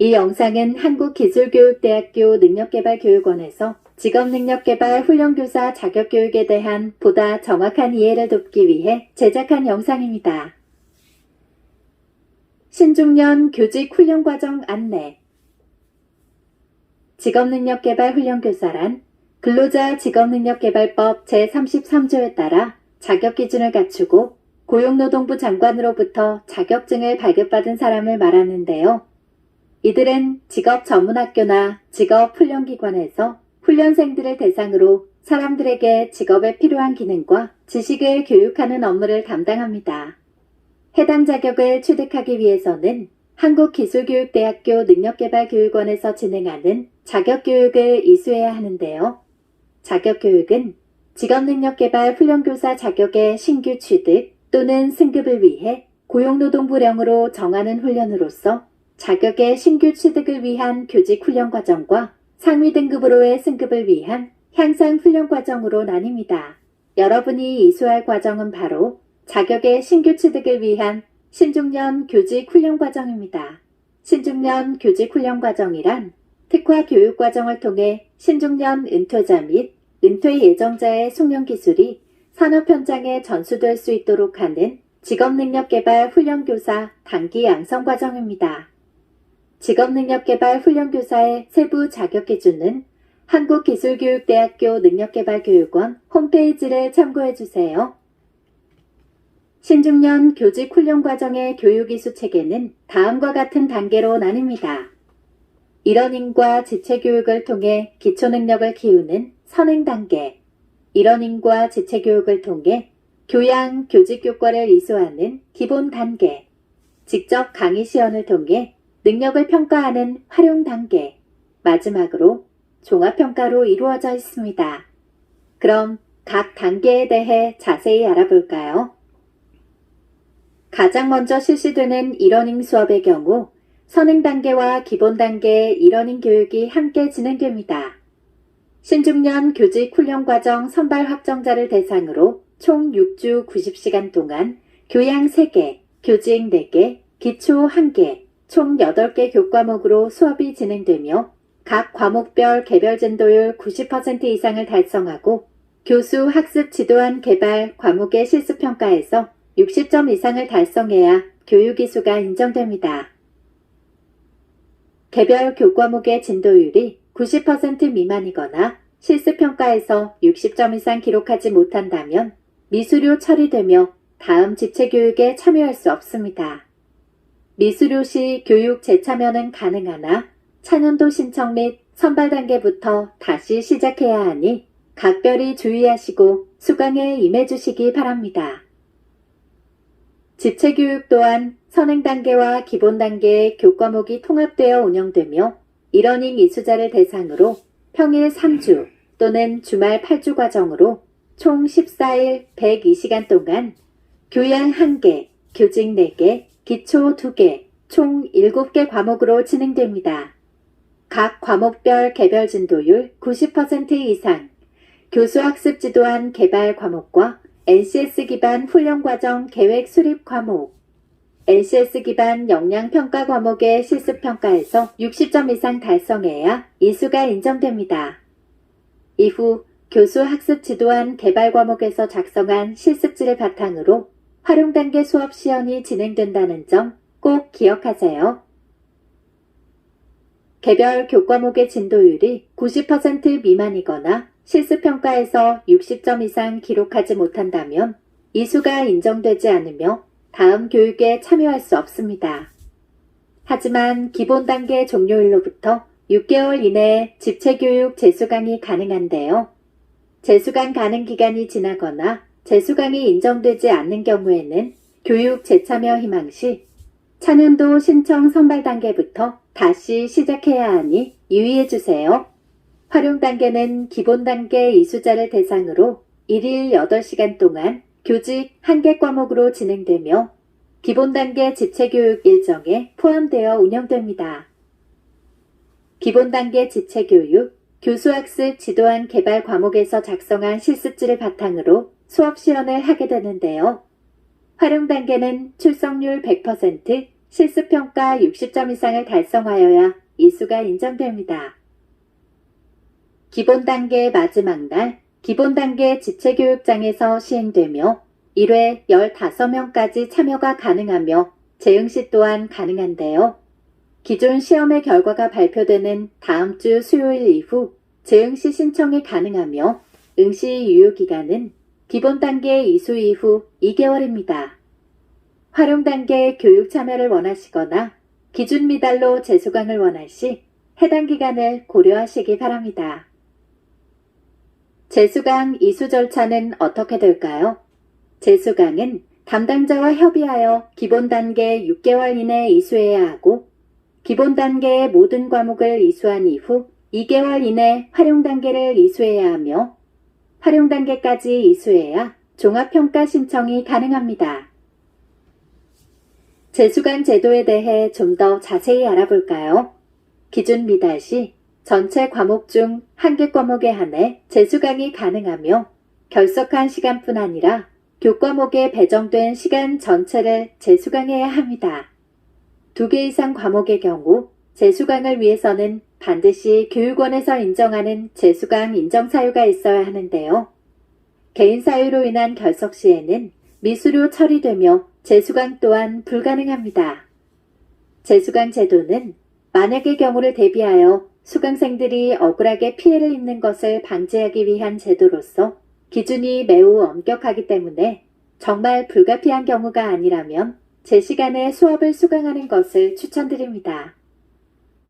이 영상은 한국기술교육대학교 능력개발교육원에서 직업능력개발 훈련교사 자격교육에 대한 보다 정확한 이해를 돕기 위해 제작한 영상입니다. 신중년 교직 훈련과정 안내. 직업능력개발 훈련교사란 근로자 직업능력개발법 제33조에 따라 자격기준을 갖추고 고용노동부 장관으로부터 자격증을 발급받은 사람을 말하는데요. 이들은 직업전문학교나 직업훈련기관에서 훈련생들을 대상으로 사람들에게 직업에 필요한 기능과 지식을 교육하는 업무를 담당합니다. 해당 자격을 취득하기 위해서는 한국기술교육대학교 능력개발교육원에서 진행하는 자격교육을 이수해야 하는데요. 자격교육은 직업능력개발 훈련교사 자격의 신규 취득 또는 승급을 위해 고용노동부령으로 정하는 훈련으로서 자격의 신규 취득을 위한 교직 훈련 과정과 상위 등급으로의 승급을 위한 향상 훈련 과정으로 나뉩니다. 여러분이 이수할 과정은 바로 자격의 신규 취득을 위한 신중년 교직 훈련 과정입니다. 신중년 교직 훈련 과정이란 특화 교육 과정을 통해 신중년 은퇴자 및 은퇴 예정자의 숙련 기술이 산업 현장에 전수될 수 있도록 하는 직업능력개발 훈련교사 단기 양성 과정입니다. 직업능력개발 훈련교사의 세부 자격기준은 한국기술교육대학교 능력개발교육원 홈페이지를 참고해주세요. 신중년 교직 훈련 과정의 교육 이수 체계는 다음과 같은 단계로 나뉩니다. 일원인과 지체교육을 통해 기초능력을 키우는 선행 단계, 일원인과 지체교육을 통해 교양, 교직교과를 이수하는 기본 단계, 직접 강의 시연을 통해 능력을 평가하는 활용 단계, 마지막으로 종합평가로 이루어져 있습니다. 그럼 각 단계에 대해 자세히 알아볼까요? 가장 먼저 실시되는 이러닝 수업의 경우 선행 단계와 기본 단계의 이러닝 교육이 함께 진행됩니다. 신중년 교직 훈련 과정 선발 확정자를 대상으로 총 6주 90시간 동안 교양 3개, 교직 4개, 기초 1개, 총 8개 교과목으로 수업이 진행되며 각 과목별 개별 진도율 90% 이상을 달성하고 교수 학습 지도안 개발 과목의 실습평가에서 60점 이상을 달성해야 교육 이수가 인정됩니다. 개별 교과목의 진도율이 90% 미만이거나 실습평가에서 60점 이상 기록하지 못한다면 미수료 처리되며 다음 지체교육에 참여할 수 없습니다. 미수료 시 교육 재참여는 가능하나 차년도 신청 및 선발 단계부터 다시 시작해야 하니 각별히 주의하시고 수강에 임해주시기 바랍니다. 지체교육 또한 선행 단계와 기본 단계의 교과목이 통합되어 운영되며 이러닝 이수자를 대상으로 평일 3주 또는 주말 8주 과정으로 총 14일 102시간 동안 교양 1개, 교직 4개, 기초 2개, 총 7개 과목으로 진행됩니다. 각 과목별 개별 진도율 90% 이상, 교수학습 지도안 개발 과목과 NCS 기반 훈련과정 계획 수립 과목, NCS 기반 역량평가 과목의 실습평가에서 60점 이상 달성해야 이수가 인정됩니다. 이후 교수학습 지도안 개발 과목에서 작성한 실습지를 바탕으로 활용단계 수업 시연이 진행된다는 점 꼭 기억하세요. 개별 교과목의 진도율이 90% 미만이거나 실습평가에서 60점 이상 기록하지 못한다면 이수가 인정되지 않으며 다음 교육에 참여할 수 없습니다. 하지만 기본 단계 종료일로부터 6개월 이내에 집체교육 재수강이 가능한데요. 재수강 가능 기간이 지나거나 재수강이 인정되지 않는 경우에는 교육 재참여 희망 시 차년도 신청 선발 단계부터 다시 시작해야 하니 유의해주세요. 활용 단계는 기본 단계 이수자를 대상으로 1일 8시간 동안 교직 1개 과목으로 진행되며 기본 단계 지체교육 일정에 포함되어 운영됩니다. 기본 단계 지체교육, 교수학습 지도안 개발 과목에서 작성한 실습지를 바탕으로 수업 시연을 하게 되는데요. 활용 단계는 출석률 100%, 실습평가 60점 이상을 달성하여야 이수가 인정됩니다. 기본 단계 마지막 날 기본 단계 지체교육장에서 시행되며 1회 15명까지 참여가 가능하며 재응시 또한 가능한데요. 기존 시험의 결과가 발표되는 다음 주 수요일 이후 재응시 신청이 가능하며 응시 유효기간은 기본 단계 이수 이후 2개월입니다. 활용 단계 교육 참여를 원하시거나 기준 미달로 재수강을 원할 시 해당 기간을 고려하시기 바랍니다. 재수강 이수 절차는 어떻게 될까요? 재수강은 담당자와 협의하여 기본 단계 6개월 이내 이수해야 하고 기본 단계의 모든 과목을 이수한 이후 2개월 이내 활용 단계를 이수해야 하며 활용 단계까지 이수해야 종합평가 신청이 가능합니다. 재수강 제도에 대해 좀 더 자세히 알아볼까요? 기준 미달 시 전체 과목 중 한 개 과목에 한해 재수강이 가능하며 결석한 시간뿐 아니라 교과목에 배정된 시간 전체를 재수강해야 합니다. 2개 이상 과목의 경우 재수강을 위해서는 반드시 교육원에서 인정하는 재수강 인정 사유가 있어야 하는데요. 개인 사유로 인한 결석 시에는 미수료 처리되며 재수강 또한 불가능합니다. 재수강 제도는 만약의 경우를 대비하여 수강생들이 억울하게 피해를 입는 것을 방지하기 위한 제도로서 기준이 매우 엄격하기 때문에 정말 불가피한 경우가 아니라면 제 시간에 수업을 수강하는 것을 추천드립니다.